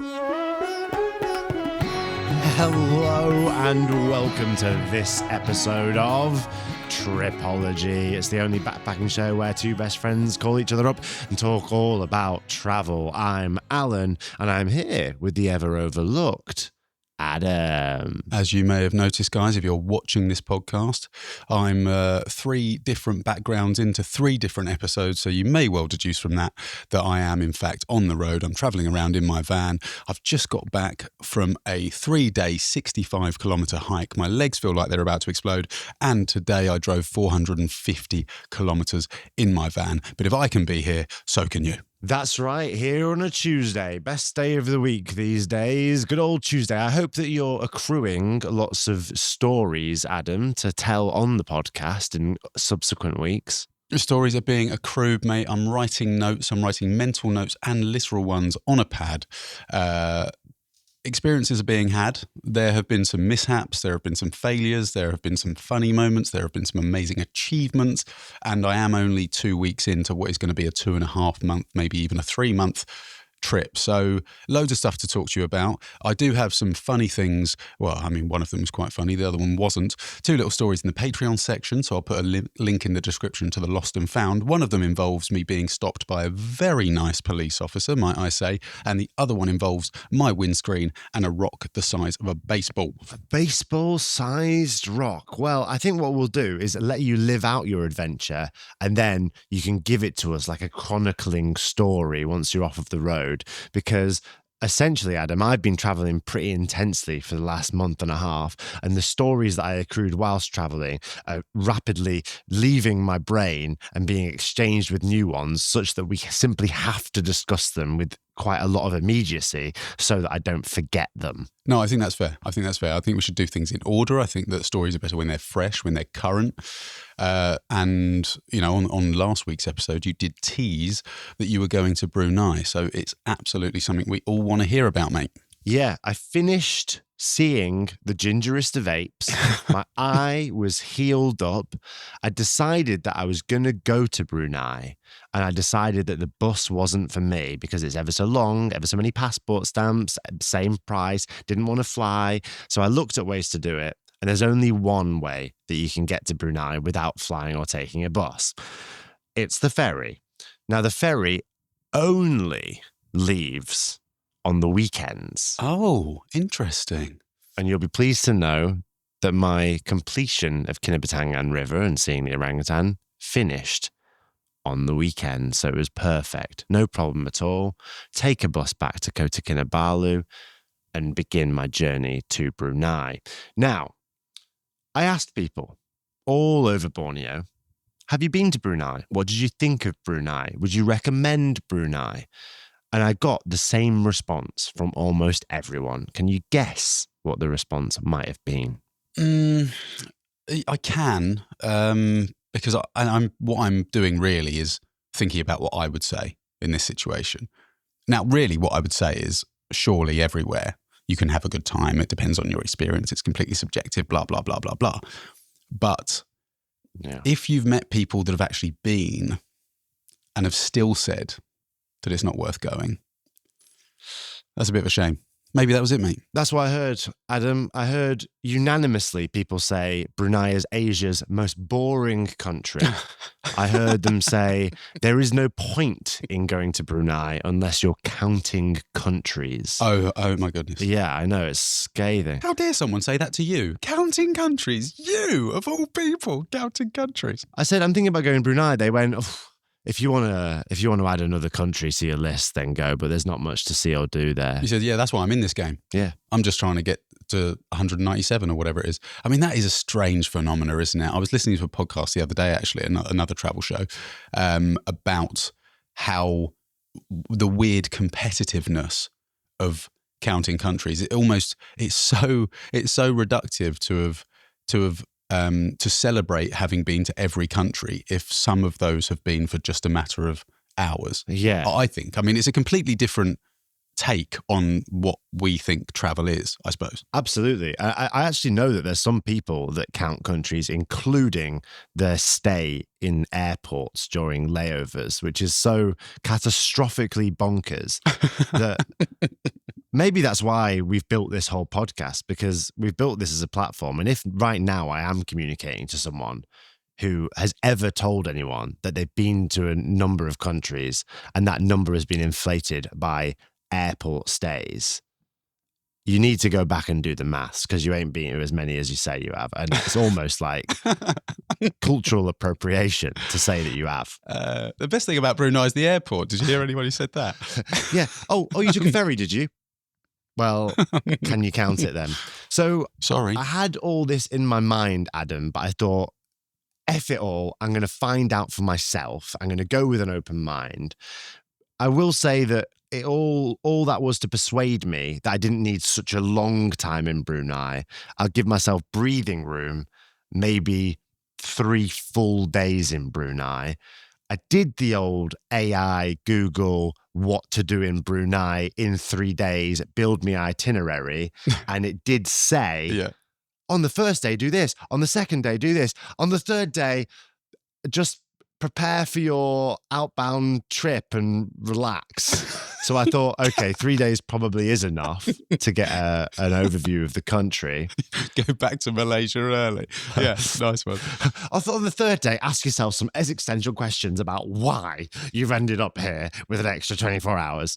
Hello and welcome to this episode of Tripology. It's the only backpacking show where two best friends call each other up and talk all about travel. I'm Alun and I'm here with the ever overlooked Adam. As you may have noticed, guys, if you're watching this podcast, I'm three different backgrounds into three different episodes, so you may well deduce from that I am, in fact, on the road. I'm travelling around in my van. I've just got back from a 3-day, 65-kilometre hike. My legs feel like they're about to explode, and today I drove 450 kilometres in my van. But if I can be here, so can you. That's right, here on a Tuesday. Best day of the week these days. Good old Tuesday. I hope that you're accruing lots of stories, Adam, to tell on the podcast in subsequent weeks. The stories are being accrued, mate. I'm writing notes. I'm writing mental notes and literal ones on a pad. Experiences are being had. There have been some mishaps. There have been some failures. There have been some funny moments. There have been some amazing achievements. And I am only 2 weeks into what is going to be a 2.5 month, maybe even a 3-month trip. So loads of stuff to talk to you about. I do have some funny things. Well, I mean, one of them was quite funny. The other one wasn't. 2 little stories in the Patreon section. So I'll put a link in the description to the Lost and Found. One of them involves me being stopped by a very nice police officer, might I say. And the other one involves my windscreen and a rock the size of a baseball. A baseball-sized rock. Well, I think what we'll do is let you live out your adventure and then you can give it to us like a chronicling story once you're off of the road. Because essentially, Adam, I've been traveling pretty intensely for the last month and a half, and the stories that I accrued whilst traveling are rapidly leaving my brain and being exchanged with new ones, such that we simply have to discuss them with quite a lot of immediacy so that I don't forget them. No, I think that's fair. I think we should do things in order. I think that stories are better when they're fresh, when they're current. And, you know, on last week's episode, you did tease that you were going to Brunei. So it's absolutely something we all want to hear about, mate. Yeah, I finished seeing the gingerest of apes. My eye was healed up. I decided that I was going to go to Brunei, and I decided that the bus wasn't for me because it's ever so long, ever so many passport stamps, same price, didn't want to fly. So I looked at ways to do it, and there's only one way that you can get to Brunei without flying or taking a bus. It's the ferry. Now, the ferry only leaves on the weekends. Oh, interesting. And you'll be pleased to know that my completion of Kinabatangan River and seeing the orangutan finished on the weekend. So it was perfect. No problem at all. Take a bus back to Kota Kinabalu and begin my journey to Brunei. Now, I asked people all over Borneo, have you been to Brunei? What did you think of Brunei? Would you recommend Brunei? And I got the same response from almost everyone. Can you guess what the response might have been? I can, because what I'm doing really is thinking about what I would say in this situation. Now, really what I would say is surely everywhere you can have a good time. It depends on your experience. It's completely subjective, blah, blah, blah, blah, blah. But if you've met people that have actually been and have still said that it's not worth going, that's a bit of a shame. Maybe that was it, mate. That's what I heard, Adam. I heard unanimously people say Brunei is Asia's most boring country. I heard them say there is no point in going to Brunei unless you're counting countries. Oh my goodness. Yeah, I know. It's scathing. How dare someone say that to you? Counting countries? You, of all people, counting countries. I said, I'm thinking about going to Brunei. They went, if you want to add another country to your list, then go. But there's not much to see or do there. You said, yeah, that's why I'm in this game. Yeah. I'm just trying to get to 197 or whatever it is. I mean, that is a strange phenomena, isn't it? I was listening to a podcast the other day, actually, another travel show, about how the weird competitiveness of counting countries. It's so reductive to celebrate having been to every country if some of those have been for just a matter of hours. Yeah. I think. I mean, it's a completely different take on what we think travel is, I suppose. Absolutely. I actually know that there's some people that count countries, including their stay in airports during layovers, which is so catastrophically bonkers that maybe that's why we've built this whole podcast, because we've built this as a platform. And if right now I am communicating to someone who has ever told anyone that they've been to a number of countries and that number has been inflated by airport stays, you need to go back and do the maths, because you ain't been to as many as you say you have. And it's almost like cultural appropriation to say that you have. The best thing about Brunei is the airport. Did you hear anyone who said that? Yeah. Oh, you took a ferry, did you? Well, can you count it then? So Sorry. I had all this in my mind, Adam, but I thought, F it all. I'm going to find out for myself. I'm going to go with an open mind. I will say that it all that was to persuade me that I didn't need such a long time in Brunei. I'll give myself breathing room, maybe 3 full days in Brunei. I did the old AI Google what to do in Brunei in 3 days, build me itinerary, and it did say, on the first day, do this. On the second day, do this. On the third day, just prepare for your outbound trip and relax. So I thought, okay, 3 days probably is enough to get an overview of the country. Go back to Malaysia early. Yeah, nice one. I thought on the third day, ask yourself some existential questions about why you've ended up here with an extra 24 hours.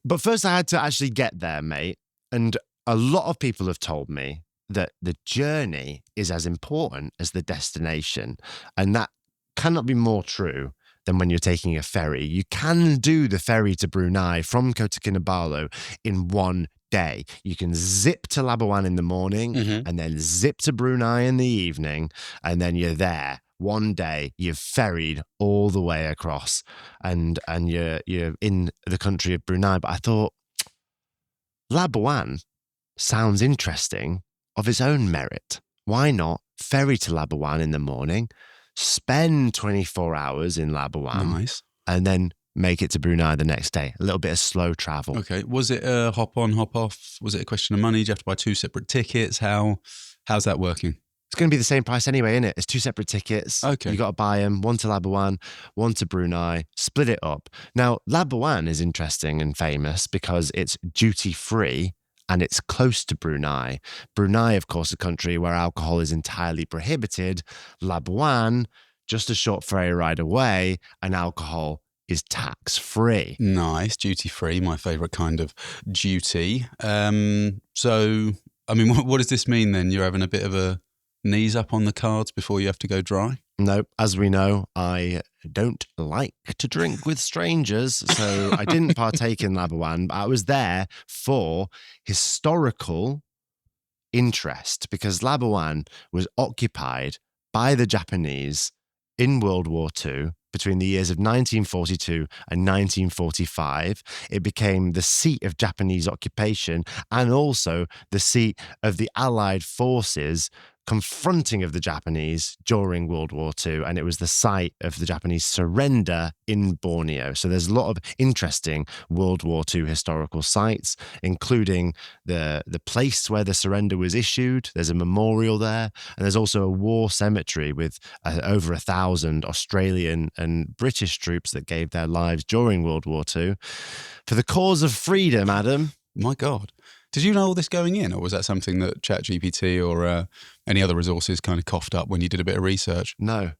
But first I had to actually get there, mate. And a lot of people have told me that the journey is as important as the destination. And that cannot be more true than when you're taking a ferry. You can do the ferry to Brunei from Kota Kinabalu in 1 day. You can zip to Labuan in the morning and then zip to Brunei in the evening, and then you're there. 1 day, you've ferried all the way across, and you're in the country of Brunei. But I thought, Labuan sounds interesting of its own merit. Why not ferry to Labuan in the morning, spend 24 hours in Labuan, and then make it to Brunei the next day? A little bit of slow travel. Okay. Was it a hop on, hop off? Was it a question of money? Do you have to buy 2 separate tickets? How's that working? It's going to be the same price anyway, isn't it? It's 2 separate tickets. Okay. You got to buy them, one to Labuan, one to Brunei, split it up. Now, Labuan is interesting and famous because it's duty free and it's close to Brunei. Brunei, of course, a country where alcohol is entirely prohibited. Labuan, just a short ferry ride away, and alcohol is tax-free. Nice, duty-free, my favourite kind of duty. So, I mean, what does this mean then? You're having a bit of a knees up on the cards before you have to go dry? No, as we know, I don't like to drink with strangers, so I didn't partake in Labuan, but I was there for historical interest because Labuan was occupied by the Japanese in World War II between the years of 1942 and 1945. It became the seat of Japanese occupation and also the seat of the Allied forces confronting of the Japanese during World War II, and it was the site of the Japanese surrender in Borneo. So there's a lot of interesting World War II historical sites, including the place where the surrender was issued. There's a memorial there, and there's also a war cemetery with over 1,000 Australian and British troops that gave their lives during World War II for the cause of freedom, Adam. My God. Did you know all this going in, or was that something that ChatGPT or any other resources kind of coughed up when you did a bit of research? No.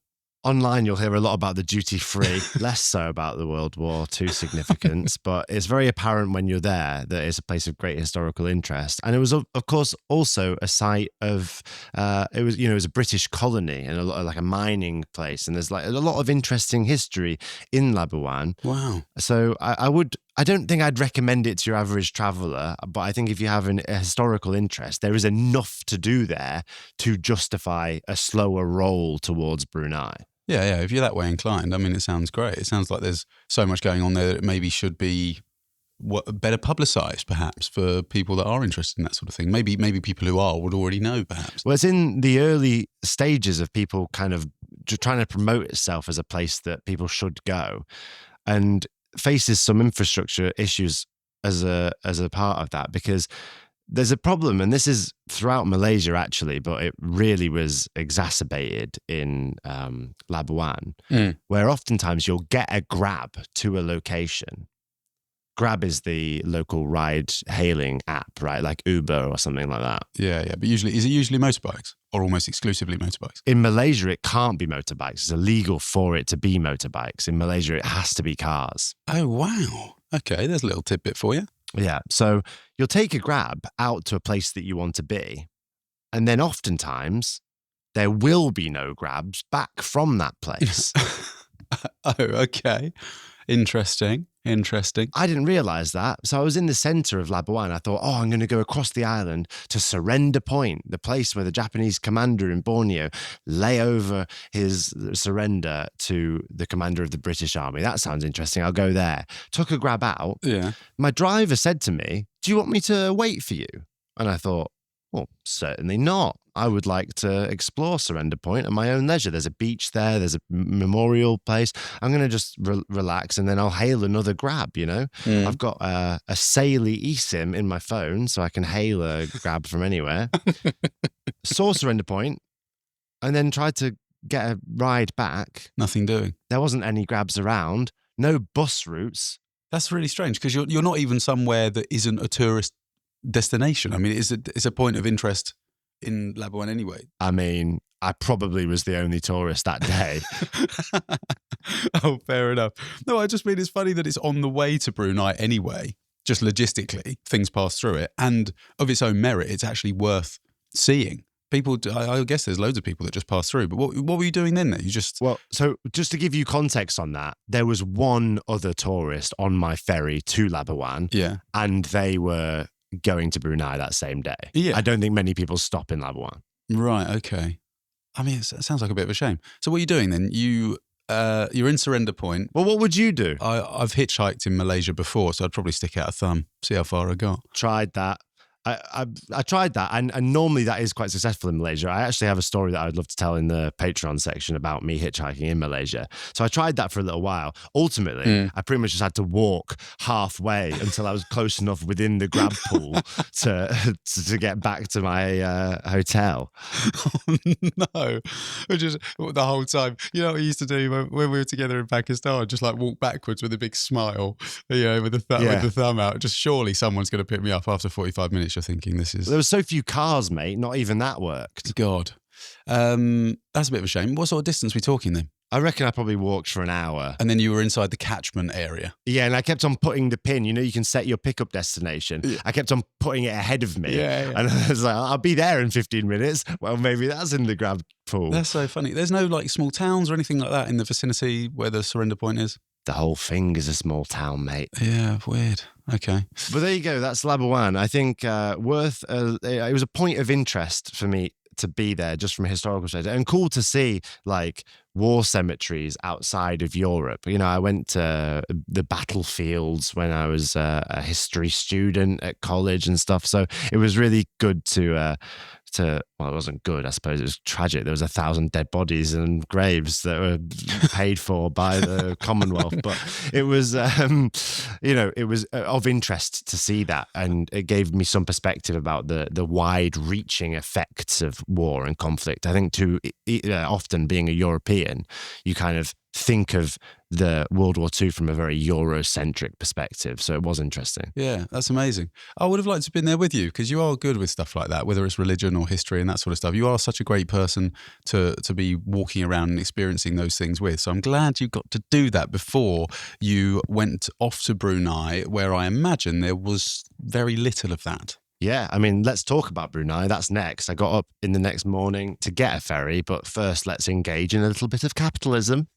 Online, you'll hear a lot about the duty-free, less so about the World War II significance, but it's very apparent when you're there that it's a place of great historical interest. And it was, of course, also a site of, it was a British colony and a lot of, like a mining place. And there's like a lot of interesting history in Labuan. Wow. So I don't think I'd recommend it to your average traveller, but I think if you have a historical interest, there is enough to do there to justify a slower roll towards Brunei. Yeah. If you're that way inclined, I mean, it sounds great. It sounds like there's so much going on there that it maybe should be better publicised, perhaps, for people that are interested in that sort of thing. Maybe people who would already know, perhaps. Well, it's in the early stages of people kind of trying to promote itself as a place that people should go, and faces some infrastructure issues as a part of that, because there's a problem, and this is throughout Malaysia actually, but it really was exacerbated in Labuan, where oftentimes you'll get a grab to a location Grab is the local ride-hailing app, right? Like Uber or something like that. Yeah. But is it usually motorbikes or almost exclusively motorbikes? In Malaysia, it can't be motorbikes. It's illegal for it to be motorbikes. In Malaysia, it has to be cars. Oh, wow. Okay, there's a little tidbit for you. Yeah. So you'll take a Grab out to a place that you want to be, and then oftentimes there will be no Grabs back from that place. Oh, okay. Interesting. I didn't realise that. So I was in the centre of Labuan. I thought, I'm going to go across the island to Surrender Point, the place where the Japanese commander in Borneo lay over his surrender to the commander of the British Army. That sounds interesting. I'll go there. Took a Grab out. Yeah. My driver said to me, "Do you want me to wait for you?" And I thought, well, certainly not. I would like to explore Surrender Point at my own leisure. There's a beach there. There's a memorial place. I'm going to just relax, and then I'll hail another Grab, you know? I've got a Saily eSIM in my phone, so I can hail a Grab from anywhere. Saw Surrender Point, and then tried to get a ride back. Nothing doing. There wasn't any Grabs around. No bus routes. That's really strange because you're not even somewhere that isn't a tourist destination. I mean, it's a point of interest in Labuan anyway. I mean, I probably was the only tourist that day. Oh, fair enough. No, I just mean it's funny that it's on the way to Brunei anyway. Just logistically, things pass through it, and of its own merit, it's actually worth seeing. People, I guess there's loads of people that just pass through. But what were you doing then? So just to give you context on that, there was one other tourist on my ferry to Labuan, yeah, and they were going to Brunei that same day. Yeah. I don't think many people stop in Labuan. Right. Okay. I mean, it sounds like a bit of a shame. So what are you doing then? You're in Surrender Point. Well, what would you do? I've hitchhiked in Malaysia before, so I'd probably stick out a thumb, see how far I got. Tried that. I tried that, and normally that is quite successful in Malaysia. I actually have a story that I would love to tell in the Patreon section about me hitchhiking in Malaysia. So I tried that for a little while. Ultimately, I pretty much just had to walk halfway until I was close enough within the Grab pool to get back to my hotel. Oh, no, just the whole time. You know what we used to do when we were together in Pakistan? Just like walk backwards with a big smile, with the thumb out. Just surely someone's going to pick me up after 45 minutes. You're thinking this is... There were so few cars, mate. Not even that worked. God. That's a bit of a shame. What sort of distance are we talking then? I reckon I probably walked for an hour. And then you were inside the catchment area. Yeah, and I kept on putting the pin. You can set your pickup destination. Yeah. I kept on putting it ahead of me. Yeah. And I was like, I'll be there in 15 minutes. Well, maybe that's in the Grab pool. That's so funny. There's no like small towns or anything like that in the vicinity where the Surrender Point is? The whole thing is a small town, mate. Yeah, weird. Okay. But there you go. That's Labuan. I think it was a point of interest for me to be there just from a historical perspective, and cool to see like war cemeteries outside of Europe. I went to the battlefields when I was a history student at college and stuff. So it was really good to well, it wasn't good, I suppose. It was tragic. There was 1,000 dead bodies and graves that were paid for by the Commonwealth. But it was, it was of interest to see that. And it gave me some perspective about the wide-reaching effects of war and conflict. I think often being a European, you kind of think of the World War II from a very Eurocentric perspective. So it was interesting. Yeah, that's amazing. I would have liked to have been there with you because you are good with stuff like that, whether it's religion or history and that sort of stuff. You are such a great person to be walking around and experiencing those things with. So I'm glad you got to do that before you went off to Brunei, where I imagine there was very little of that. Yeah, I mean, let's talk about Brunei. That's next. I got up in the next morning to get a ferry, but first let's engage in a little bit of capitalism.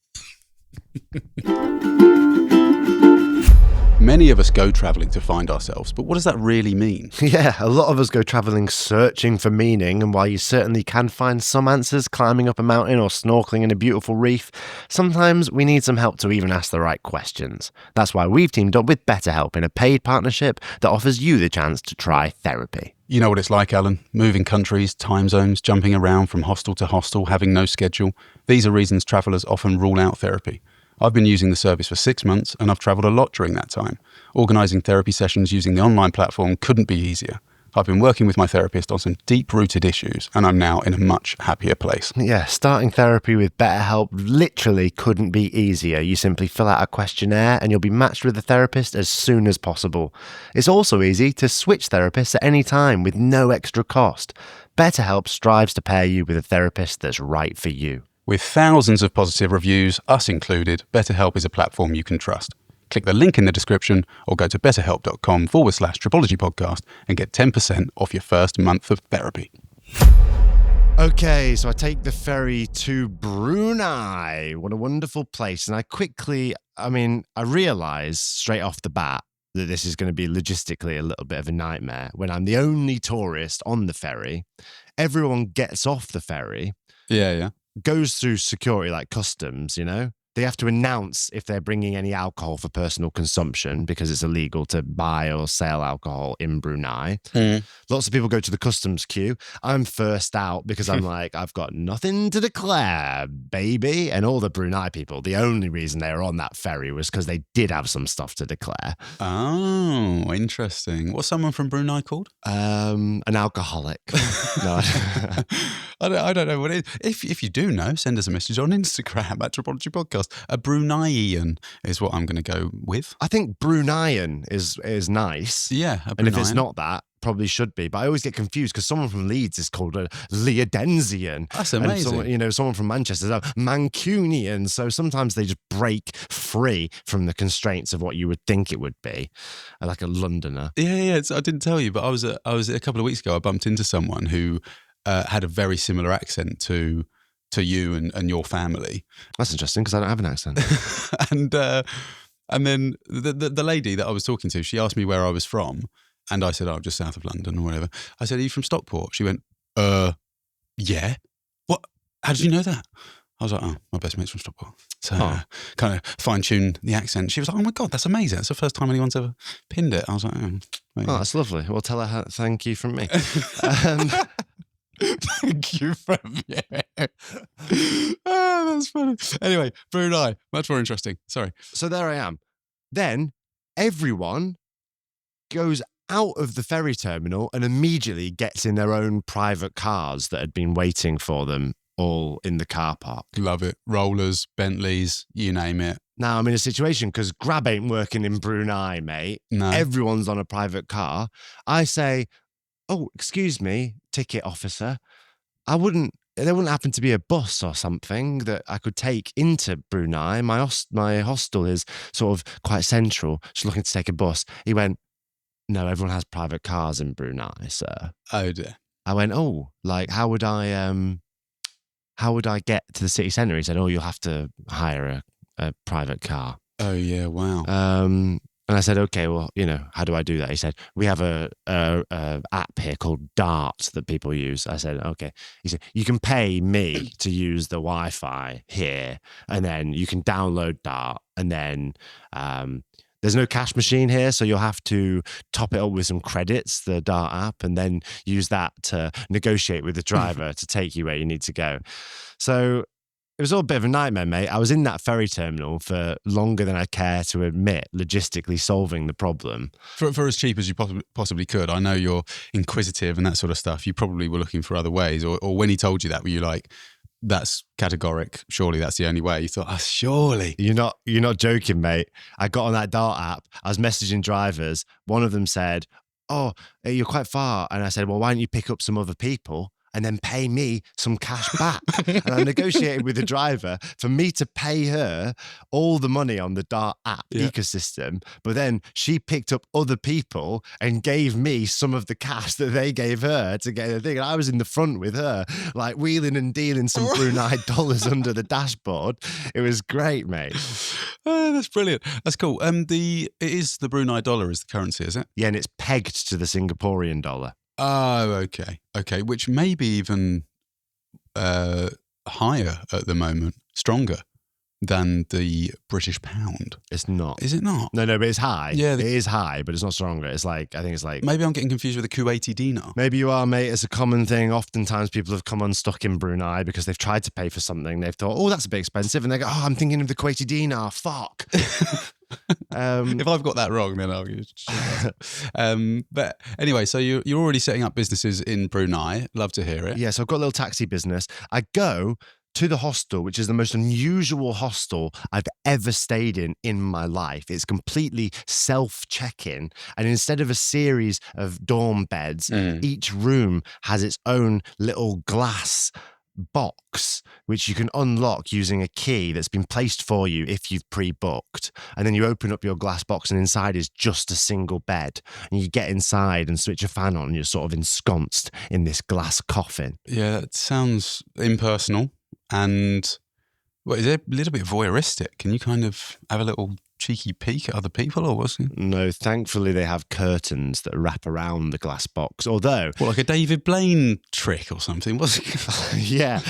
Many of us go travelling to find ourselves, but what does that really mean? Yeah, a lot of us go travelling searching for meaning, and while you certainly can find some answers climbing up a mountain or snorkeling in a beautiful reef, sometimes we need some help to even ask the right questions. That's why we've teamed up with BetterHelp in a paid partnership that offers you the chance to try therapy. You know what it's like, Alan. Moving countries, time zones, jumping around from hostel to hostel, having no schedule. These are reasons travellers often rule out therapy. I've been using the service for 6 months and I've travelled a lot during that time. Organising therapy sessions using the online platform couldn't be easier. I've been working with my therapist on some deep-rooted issues, and I'm now in a much happier place. Yeah, starting therapy with BetterHelp literally couldn't be easier. You simply fill out a questionnaire and you'll be matched with a therapist as soon as possible. It's also easy to switch therapists at any time with no extra cost. BetterHelp strives to pair you with a therapist that's right for you. With thousands of positive reviews, us included, BetterHelp is a platform you can trust. Click the link in the description or go to betterhelp.com/Tripology podcast and get 10% off your first month of therapy. Okay, so I take the ferry to Brunei. What a wonderful place. And I realize straight off the bat that this is going to be logistically a little bit of a nightmare when I'm the only tourist on the ferry. Everyone gets off the ferry. Yeah. Goes through security like customs, They have to announce if they're bringing any alcohol for personal consumption because it's illegal to buy or sell alcohol in Brunei. Lots of people go to the customs queue. I'm first out because I'm like, I've got nothing to declare, baby. And all the Brunei people, the only reason they were on that ferry was because they did have some stuff to declare. Oh, interesting. What's someone from Brunei called? An alcoholic. No. I don't know what it is. If you do know, send us a message on Instagram at Tripology Podcast. A Bruneian is what I'm going to go with. I think Bruneian is nice. Yeah, and if it's not that, probably should be. But I always get confused because someone from Leeds is called a Leodensian. That's amazing. And someone from Manchester is a Mancunian. So sometimes they just break free from the constraints of what you would think it would be, like a Londoner. Yeah. I didn't tell you, but I was a couple of weeks ago. I bumped into someone who had a very similar accent to you and your family. That's interesting because I don't have an accent. and then the lady that I was talking to, she asked me where I was from, and I said, "Oh, just south of London or whatever." I said, "Are you from Stockport?" She went, "Yeah." What? How did you know that? I was like, "Oh, my best mate's from Stockport." So kind of fine-tune the accent. She was like, "Oh my God, that's amazing. That's the first time anyone's ever pinned it." I was like, "Oh, that's lovely. Well, tell her thank you from me." Thank you from you. That's funny. Anyway, Brunei, much more interesting. Sorry. So there I am. Then everyone goes out of the ferry terminal and immediately gets in their own private cars that had been waiting for them all in the car park. Love it. Rollers, Bentleys, you name it. Now I'm in a situation because Grab ain't working in Brunei, mate. No. Everyone's on a private car. I say, "Oh, excuse me, ticket officer. There wouldn't happen to be a bus or something that I could take into Brunei. My hostel is sort of quite central. Just looking to take a bus." He went, "No, everyone has private cars in Brunei, sir." Oh dear. I went, "Oh, like how would I get to the city centre?" He said, "Oh, you'll have to hire a private car." Oh yeah, wow. And I said, "Okay, well, how do I do that?" He said, "We have a app here called Dart that people use." I said, "Okay." He said, "You can pay me to use the Wi-Fi here, and then you can download Dart, and then there's no cash machine here, so you'll have to top it up with some credits, the Dart app, and then use that to negotiate with the driver to take you where you need to go." So it was all a bit of a nightmare, mate. I was in that ferry terminal for longer than I care to admit, logistically solving the problem. For as cheap as you possibly could. I know you're inquisitive and that sort of stuff. You probably were looking for other ways. Or when he told you that, were you like, "That's categoric. Surely that's the only way"? You thought, "Oh, surely." You're not joking, mate. I got on that Dart app. I was messaging drivers. One of them said, "Oh, you're quite far." And I said, "Well, why don't you pick up some other people and then pay me some cash back?" And I negotiated with the driver for me to pay her all the money on the Dart app ecosystem. But then she picked up other people and gave me some of the cash that they gave her to get the thing. And I was in the front with her, like wheeling and dealing some Brunei dollars under the dashboard. It was great, mate. Oh, that's brilliant. That's cool. It is the Brunei dollar is the currency, is it? Yeah, and it's pegged to the Singaporean dollar. Oh, okay. Which may be even higher at the moment, stronger. than the British pound. It's not. Is it not? No, but it's high. Yeah, it is high, but it's not stronger. It's like, I think it's like... Maybe I'm getting confused with the Kuwaiti dinar. Maybe you are, mate. It's a common thing. Oftentimes people have come unstuck in Brunei because they've tried to pay for something. They've thought, oh, that's a bit expensive. And they go, oh, I'm thinking of the Kuwaiti dinar. Fuck. If I've got that wrong, then I'll but anyway, so you're already setting up businesses in Brunei. Love to hear it. Yeah, so I've got a little taxi business. I go to the hostel, which is the most unusual hostel I've ever stayed in my life. It's completely self-check-in. And instead of a series of dorm beds, each room has its own little glass box, which you can unlock using a key that's been placed for you if you've pre-booked. And then you open up your glass box and inside is just a single bed. And you get inside and switch a fan on and you're sort of ensconced in this glass coffin. Yeah, it sounds impersonal. And is it a little bit voyeuristic? Can you kind of have a little cheeky peek at other people, or was it? No, thankfully they have curtains that wrap around the glass box. Although, like a David Blaine trick or something, was it? Yeah,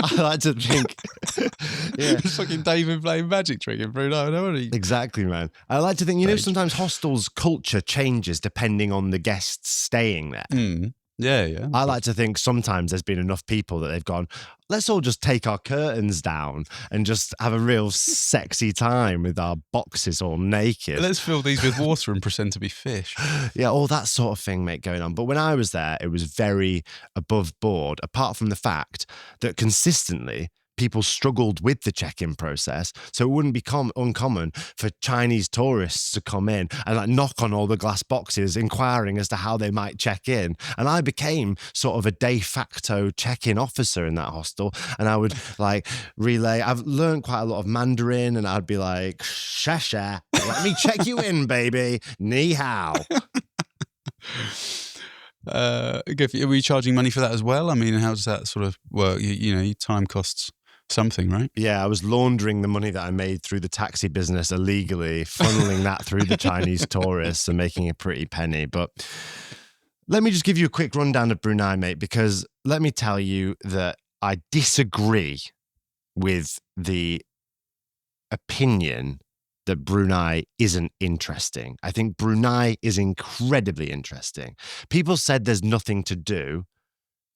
I like to think. Yeah, it's fucking David Blaine magic trick in Brunei. Exactly, man. I like to think, sometimes hostels' culture changes depending on the guests staying there. Yeah. I like to think sometimes there's been enough people that they've gone, let's all just take our curtains down and just have a real sexy time with our boxes all naked. Let's fill these with water and pretend to be fish. Yeah, all that sort of thing, mate, going on. But when I was there, it was very above board, apart from the fact that consistently people struggled with the check-in process. So it wouldn't become uncommon for Chinese tourists to come in and like knock on all the glass boxes, inquiring as to how they might check in. And I became sort of a de facto check-in officer in that hostel. And I would like relay, I've learned quite a lot of Mandarin, and I'd be like, Shasha, let me check you in, baby. Ni hao. Are we charging money for that as well? I mean, how does that sort of work? Your time costs something, right? Yeah, I was laundering the money that I made through the taxi business illegally, funneling that through the Chinese tourists and making a pretty penny. But let me just give you a quick rundown of Brunei, mate, because let me tell you that I disagree with the opinion that Brunei isn't interesting. I think Brunei is incredibly interesting. People said there's nothing to do.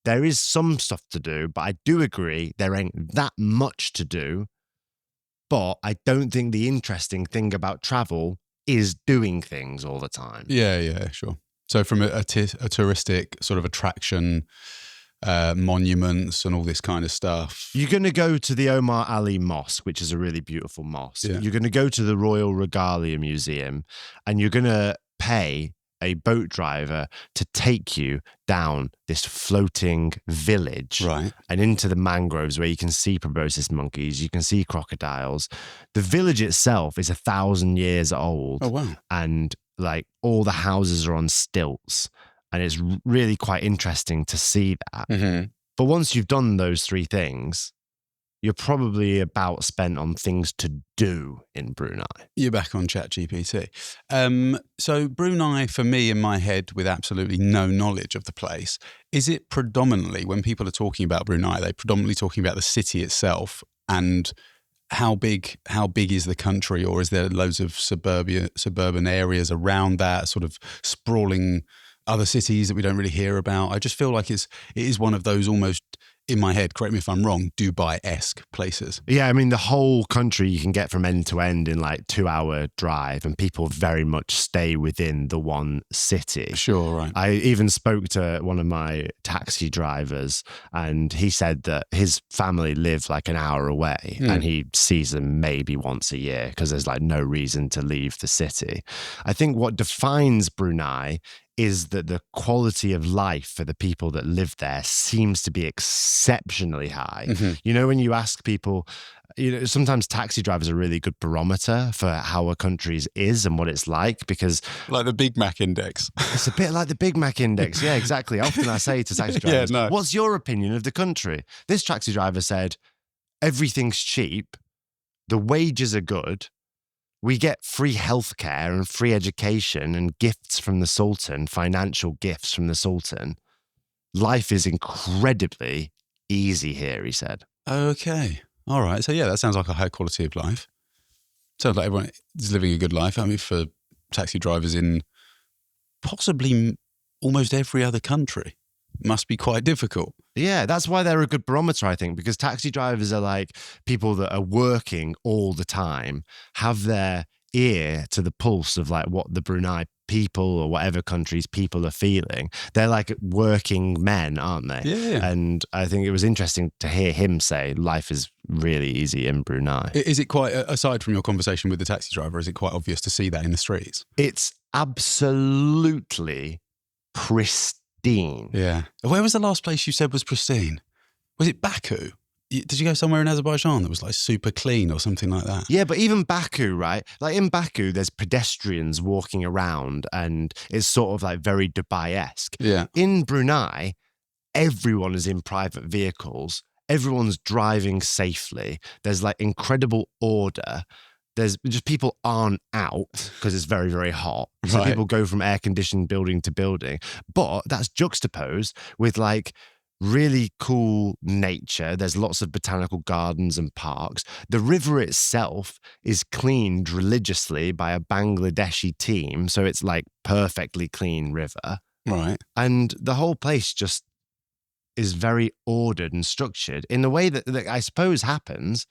There is some stuff to do, but I do agree there ain't that much to do. But I don't think the interesting thing about travel is doing things all the time. Yeah, sure. So from a touristic sort of attraction, monuments and all this kind of stuff. You're going to go to the Omar Ali Mosque, which is a really beautiful mosque. Yeah. You're going to go to the Royal Regalia Museum, and you're going to pay a boat driver to take you down this floating village, right, and into the mangroves where you can see proboscis monkeys, you can see crocodiles. The village itself is 1,000 years old. Oh, wow. And like all the houses are on stilts. And it's really quite interesting to see that. Mm-hmm. But once you've done those three things, you're probably about spent on things to do in Brunei. You're back on ChatGPT. So Brunei, for me, in my head, with absolutely no knowledge of the place, is it predominantly, when people are talking about Brunei, they're predominantly talking about the city itself and how big is the country, or is there loads of suburban areas around that, sort of sprawling other cities that we don't really hear about? I just feel like it is one of those almost, in my head, correct me if I'm wrong, Dubai-esque places. Yeah, I mean, the whole country you can get from end to end in like 2-hour drive, and people very much stay within the one city. Sure, right. I even spoke to one of my taxi drivers, and he said that his family live like an hour away and he sees them maybe once a year because there's like no reason to leave the city. I think what defines Brunei is that the quality of life for the people that live there seems to be exceptionally high. Mm-hmm. When you ask people, sometimes taxi drivers are a really good barometer for how a country is and what it's like, because... Like the Big Mac Index. It's a bit like the Big Mac Index. Yeah, exactly. Often I say to taxi drivers, what's your opinion of the country? This taxi driver said, everything's cheap, the wages are good, we get free healthcare and free education and gifts from the Sultan, financial gifts from the Sultan. Life is incredibly easy here, he said. Okay. All right. So, yeah, that sounds like a high quality of life. Sounds like everyone is living a good life. I mean, for taxi drivers in possibly almost every other country, must be quite difficult. Yeah, that's why they're a good barometer, I think, because taxi drivers are like people that are working all the time, have their ear to the pulse of like what the Brunei people or whatever country's people are feeling. They're like working men, aren't they? Yeah. And I think it was interesting to hear him say life is really easy in Brunei. Is it quite, aside from your conversation with the taxi driver, is it quite obvious to see that in the streets? It's absolutely pristine. Yeah. Where was the last place you said was pristine? Was it Baku? Did you go somewhere in Azerbaijan that was like super clean or something like that? Yeah, but even Baku, right? Like in Baku, there's pedestrians walking around and it's sort of like very Dubai-esque. Yeah. In Brunei, everyone is in private vehicles. Everyone's driving safely. There's like incredible order. There's just people aren't out because it's very, very hot. So Right. people go from air-conditioned building to building. But that's juxtaposed with like really cool nature. There's lots of botanical gardens and parks. The river itself is cleaned religiously by a Bangladeshi team. So it's like perfectly clean river. Right. And the whole place just is very ordered and structured in a way that I suppose happens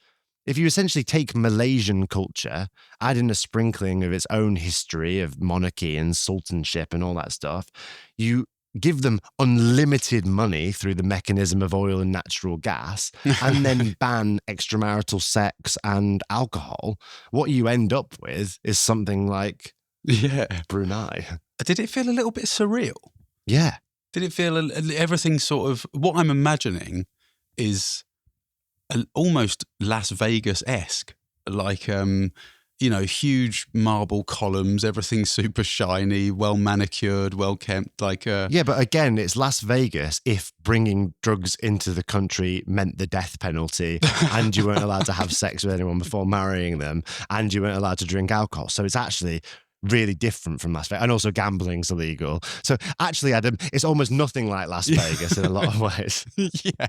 if you essentially take Malaysian culture, add in a sprinkling of its own history of monarchy and sultanship and all that stuff, you give them unlimited money through the mechanism of oil and natural gas, and then ban extramarital sex and alcohol, what you end up with is something like Brunei. Did it feel a little bit surreal? Yeah. Did it feel everything sort of, what I'm imagining is almost Las Vegas-esque, like, huge marble columns, everything's super shiny, well manicured, well kept, like Yeah, but again, it's Las Vegas if bringing drugs into the country meant the death penalty and you weren't allowed to have sex with anyone before marrying them and you weren't allowed to drink alcohol. So it's actually really different from Las Vegas. And also gambling's illegal. So actually, Adam, it's almost nothing like Las Vegas in a lot of ways. Yeah.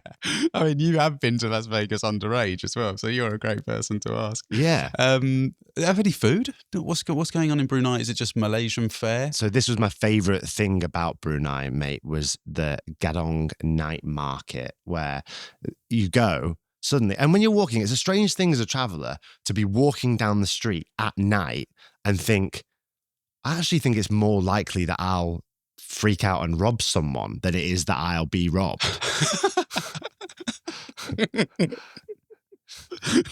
I mean, you have been to Las Vegas underage as well, so you're a great person to ask. Yeah. Have any food? What's going on in Brunei? Is it just Malaysian fare? So this was my favourite thing about Brunei, mate, was the Gadong night market where you go suddenly. And when you're walking, it's a strange thing as a traveller to be walking down the street at night and think, I actually think it's more likely that I'll freak out and rob someone than it is that I'll be robbed.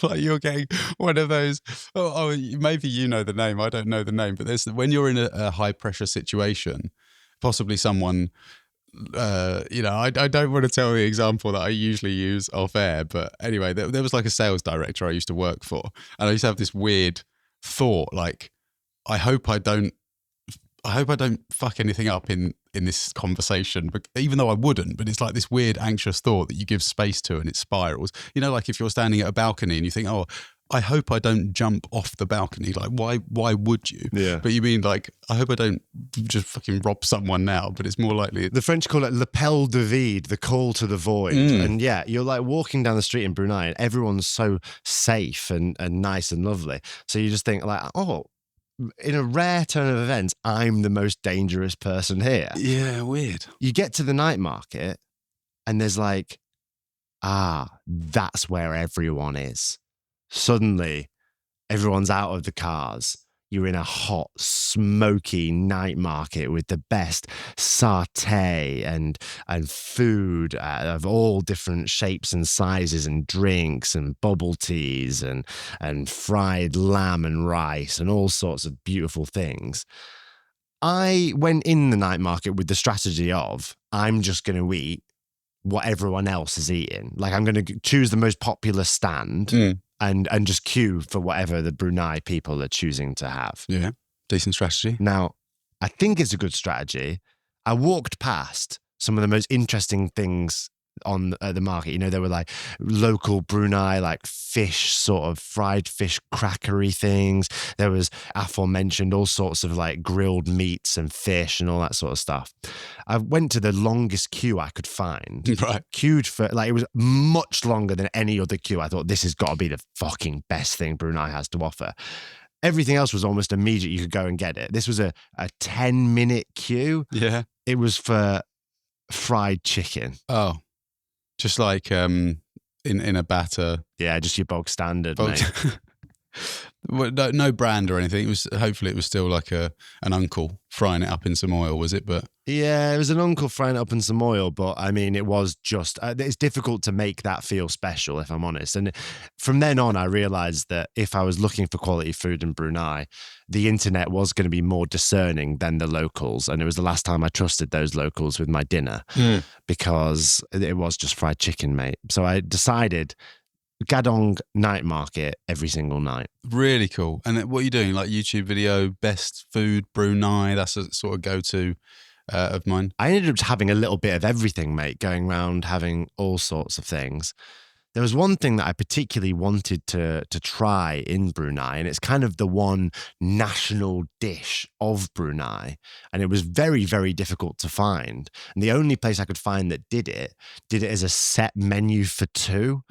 Like you're getting one of those, maybe you know the name, I don't know the name, but there's when you're in a high pressure situation, possibly someone, I don't want to tell the example that I usually use off air, but anyway, there was like a sales director I used to work for, and I used to have this weird thought, like, I hope I don't fuck anything up in this conversation, but even though I wouldn't, but it's like this weird anxious thought that you give space to and it spirals. You know, like if you're standing at a balcony and you think, oh, I hope I don't jump off the balcony. Like, why would you? Yeah. But you mean like, I hope I don't just fucking rob someone now, but it's more likely. The French call it l'appel de vide, the call to the void. And yeah, you're like walking down the street in Brunei and everyone's so safe and nice and lovely. So you just think like, oh, in a rare turn of events, I'm the most dangerous person here. Yeah, weird. You get to the night market and there's like, that's where everyone is. Suddenly, everyone's out of the cars. You're in a hot, smoky night market with the best satay and food of all different shapes and sizes and drinks and bubble teas and fried lamb and rice and all sorts of beautiful things. I went in the night market with the strategy of, I'm just going to eat what everyone else is eating. Like I'm going to choose the most popular stand and just queue for whatever the Brunei people are choosing to have. Yeah, decent strategy. Now, I think it's a good strategy. I walked past some of the most interesting things at the market. You know, there were like local Brunei, like fish, sort of fried fish crackery things. There was aforementioned all sorts of like grilled meats and fish and all that sort of stuff. I went to the longest queue I could find. Right. Queued for, like, it was much longer than any other queue. I thought, this has got to be the fucking best thing Brunei has to offer. Everything else was almost immediate. You could go and get it. This was a 10-minute queue. Yeah. It was for fried chicken. Oh, just like in a batter. Yeah, just your bog standard, mate. Well, no brand or anything. Hopefully it was still like an uncle frying it up in some oil, was it? But yeah, it was an uncle frying it up in some oil, but I mean, it was just, it's difficult to make that feel special, if I'm honest. And from then on, I realized that if I was looking for quality food in Brunei, the internet was going to be more discerning than the locals. And it was the last time I trusted those locals with my dinner because it was just fried chicken, mate. So I decided Gadong night market every single night. Really cool. And what are you doing? Like YouTube video, best food, Brunei? That's a sort of go-to of mine. I ended up having a little bit of everything, mate, going around having all sorts of things. There was one thing that I particularly wanted to try in Brunei, and it's kind of the one national dish of Brunei, and it was very, very difficult to find. And the only place I could find that did it as a set menu for two.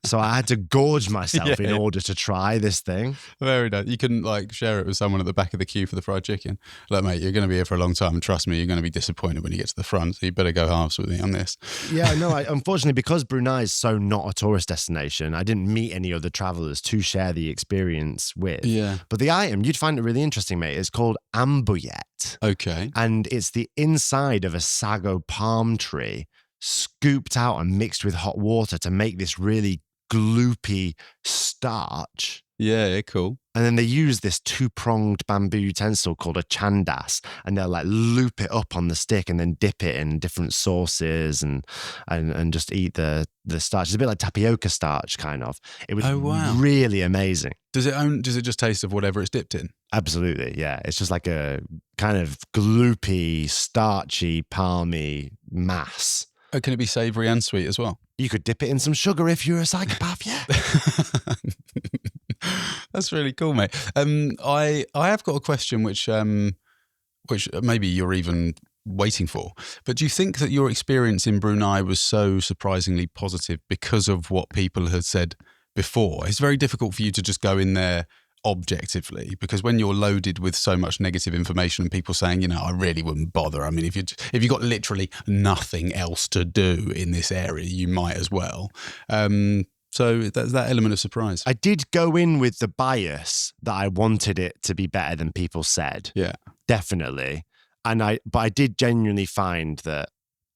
So I had to gorge myself in order to try this thing. Very nice. You couldn't like share it with someone at the back of the queue for the fried chicken. Look, mate, you're going to be here for a long time, and trust me, you're going to be disappointed when you get to the front. So you better go halves with me on this. Yeah, no, unfortunately, because Brunei is so not a tourist destination, I didn't meet any other travelers to share the experience with. Yeah. But the item, you'd find it really interesting, mate. It's called ambuyet. Okay. And it's the inside of a sago palm tree scooped out and mixed with hot water to make this really gloopy starch. Yeah, cool. And then they use this two-pronged bamboo utensil called a chandas, and they'll like loop it up on the stick and then dip it in different sauces and just eat the starch. It's a bit like tapioca starch, kind of. It was really amazing. Does it just taste of whatever it's dipped in? Absolutely, yeah. It's just like a kind of gloopy, starchy, palmy mass. Oh, can it be savoury and sweet as well? You could dip it in some sugar if you're a psychopath, yeah. That's really cool, mate. I have got a question which maybe you're even waiting for. But do you think that your experience in Brunei was so surprisingly positive because of what people had said before? It's very difficult for you to just go in there objectively, because when you're loaded with so much negative information and people saying, you know, I really wouldn't bother. I mean, if you got literally nothing else to do in this area, you might as well. So there's that element of surprise. I did go in with the bias that I wanted it to be better than people said. Yeah, definitely. But I did genuinely find that,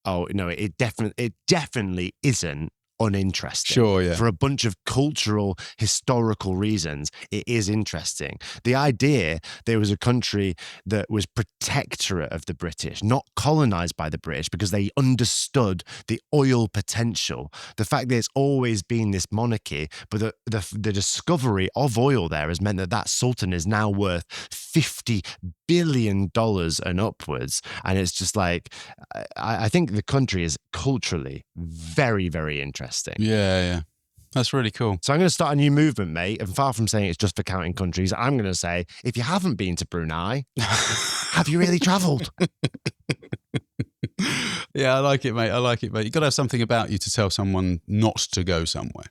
oh no, it definitely isn't uninteresting. Sure, yeah. For a bunch of cultural, historical reasons, it is interesting. The idea there was a country that was protectorate of the British, not colonized by the British, because they understood the oil potential. The fact that it's always been this monarchy, but the discovery of oil there has meant that sultan is now worth $50 billion and upwards. And it's just like, I think the country is culturally very, very interesting. Yeah. That's really cool. So I'm going to start a new movement, mate. And far from saying it's just for counting countries, I'm going to say, if you haven't been to Brunei, have you really travelled? Yeah, I like it, mate. You've got to have something about you to tell someone not to go somewhere.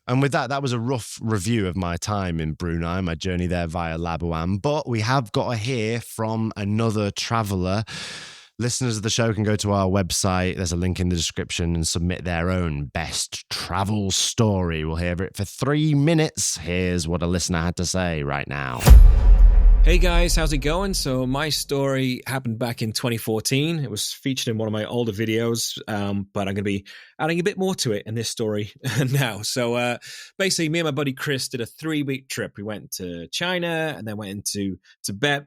And with that was a rough review of my time in Brunei, my journey there via Labuan. But we have got to hear from another traveller. Listeners of the show can go to our website. There's a link in the description and submit their own best travel story. We'll hear it for 3 minutes. Here's what a listener had to say right now. Hey guys, how's it going? So my story happened back in 2014. It was featured in one of my older videos, but I'm going to be adding a bit more to it in this story now. So basically, me and my buddy Chris did a 3-week trip. We went to China and then went into Tibet.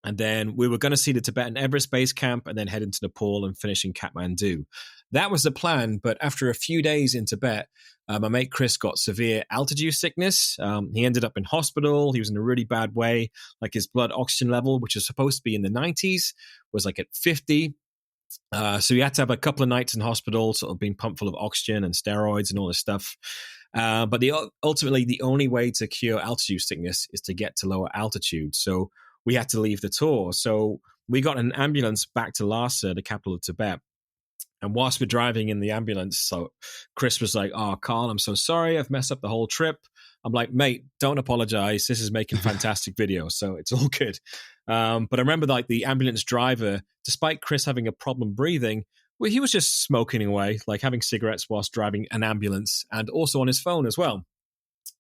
And then we were going to see the Tibetan Everest Base Camp and then head into Nepal and finish in Kathmandu. That was the plan. But after a few days in Tibet, my mate Chris got severe altitude sickness. He ended up in hospital. He was in a really bad way. Like his blood oxygen level, which was supposed to be in the 90s, was like at 50. So we had to have a couple of nights in hospital, sort of being pumped full of oxygen and steroids and all this stuff. But ultimately, the only way to cure altitude sickness is to get to lower altitude. So we had to leave the tour. So we got an ambulance back to Lhasa, the capital of Tibet. And whilst we're driving in the ambulance, so Chris was like, "Oh, Karl, I'm so sorry. I've messed up the whole trip." I'm like, "Mate, don't apologize. This is making fantastic videos, so it's all good." But I remember like the ambulance driver, despite Chris having a problem breathing, well, he was just smoking away, like having cigarettes whilst driving an ambulance and also on his phone as well.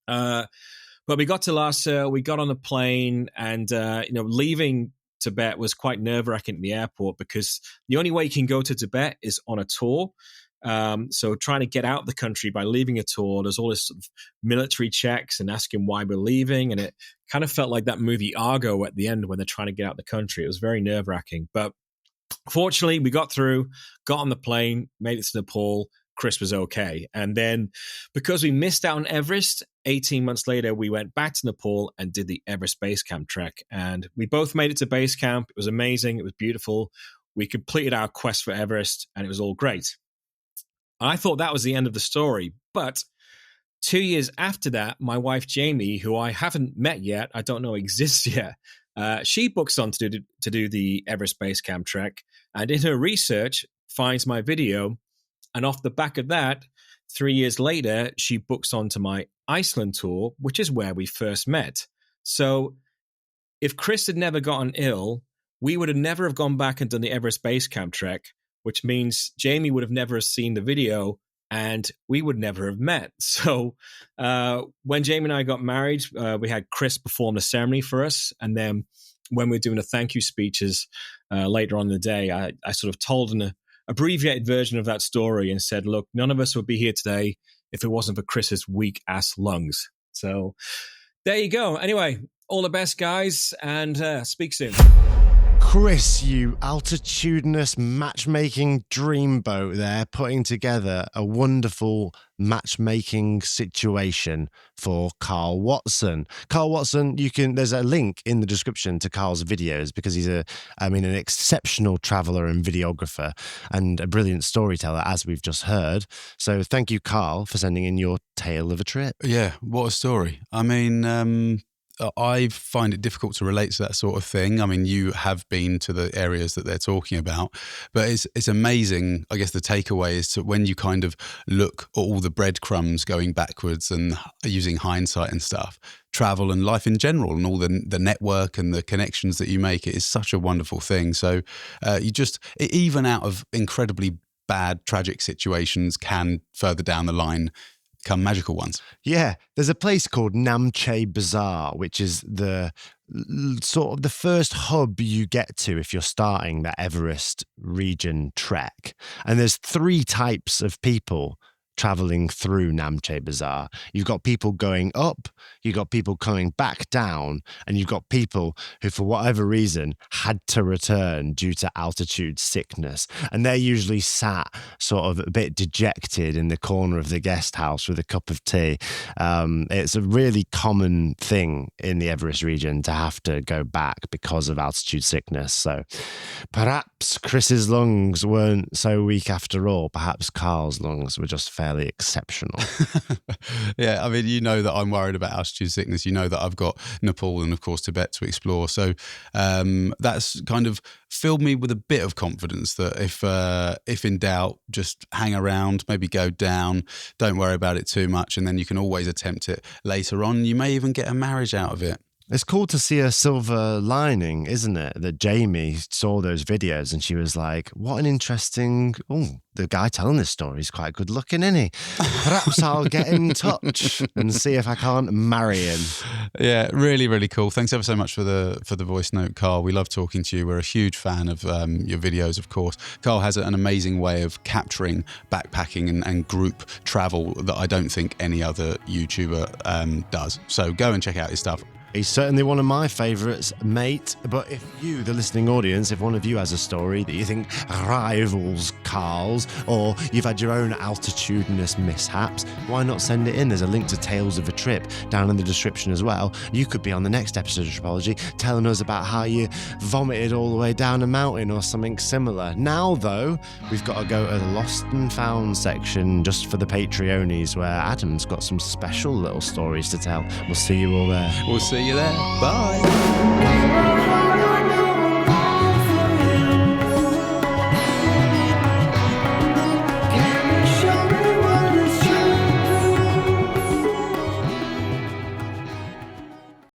But we got to Lhasa, we got on the plane, and leaving Tibet was quite nerve-wracking at the airport because the only way you can go to Tibet is on a tour. So trying to get out of the country by leaving a tour, there's all this sort of military checks and asking why we're leaving. And it kind of felt like that movie Argo at the end when they're trying to get out of the country. It was very nerve-wracking. But fortunately, we got through, got on the plane, made it to Nepal. Chris was okay. And then because we missed out on Everest, 18 months later, we went back to Nepal and did the Everest Base Camp trek. And we both made it to base camp. It was amazing. It was beautiful. We completed our quest for Everest and it was all great. I thought that was the end of the story. But 2 years after that, my wife, Jamie, who I haven't met yet, I don't know exists yet, she books on to do the Everest Base Camp trek. And in her research, finds my video. And off the back of that, 3 years later, she books onto my Iceland tour, which is where we first met. So if Chris had never gotten ill, we would have never have gone back and done the Everest Base Camp trek, which means Jamie would have never seen the video and we would never have met. So when Jamie and I got married, we had Chris perform the ceremony for us. And then when we were doing the thank you speeches later on in the day, I sort of told an abbreviated version of that story and said, look, none of us would be here today if it wasn't for Chris's weak ass lungs. So there you go. Anyway, all the best, guys, and speak soon. Chris, you altitudinous matchmaking dreamboat there, putting together a wonderful matchmaking situation for Karl Watson. Karl Watson, there's a link in the description to Karl's videos because he's an exceptional traveler and videographer and a brilliant storyteller, as we've just heard. So thank you, Karl, for sending in your tale of a trip. Yeah, what a story. I mean, I find it difficult to relate to that sort of thing. I mean, you have been to the areas that they're talking about, but it's amazing. I guess the takeaway is to when you kind of look at all the breadcrumbs going backwards and using hindsight and stuff, travel and life in general and all the network and the connections that you make, it is such a wonderful thing. So even out of incredibly bad, tragic situations can further down the line become magical ones. Yeah, there's a place called Namche Bazaar, which is the sort of the first hub you get to if you're starting that Everest region trek. And there's 3 types of people traveling through Namche Bazaar. You've got people going up, you've got people coming back down, and you've got people who, for whatever reason, had to return due to altitude sickness. And they're usually sat sort of a bit dejected in the corner of the guest house with a cup of tea. It's a really common thing in the Everest region to have to go back because of altitude sickness. So perhaps Chris's lungs weren't so weak after all. Perhaps Karl's lungs were just fairly exceptional. Yeah, I mean, you know that I'm worried about altitude sickness. You know that I've got Nepal and, of course, Tibet to explore. So that's kind of filled me with a bit of confidence that if in doubt, just hang around, maybe go down, don't worry about it too much, and then you can always attempt it later on. You may even get a marriage out of it. It's cool to see a silver lining, isn't it? That Jamie saw those videos and she was like, what an interesting... Oh, the guy telling this story is quite good looking, isn't he? Perhaps I'll get in touch and see if I can't marry him. Yeah, really, really cool. Thanks ever so much for the voice note, Karl. We love talking to you. We're a huge fan of your videos, of course. Karl has an amazing way of capturing backpacking and group travel that I don't think any other YouTuber does. So go and check out his stuff. He's certainly one of my favourites, mate. But if you, the listening audience, if one of you has a story that you think rivals Karl's, or you've had your own altitudinous mishaps, why not send it in? There's a link to Tales of a Trip down in the description as well. You could be on the next episode of Tripology telling us about how you vomited all the way down a mountain or something similar. Now, though, we've got to go to the Lost and Found section just for the Patreonies, where Adam's got some special little stories to tell. We'll see you all there. We'll see you there. Bye.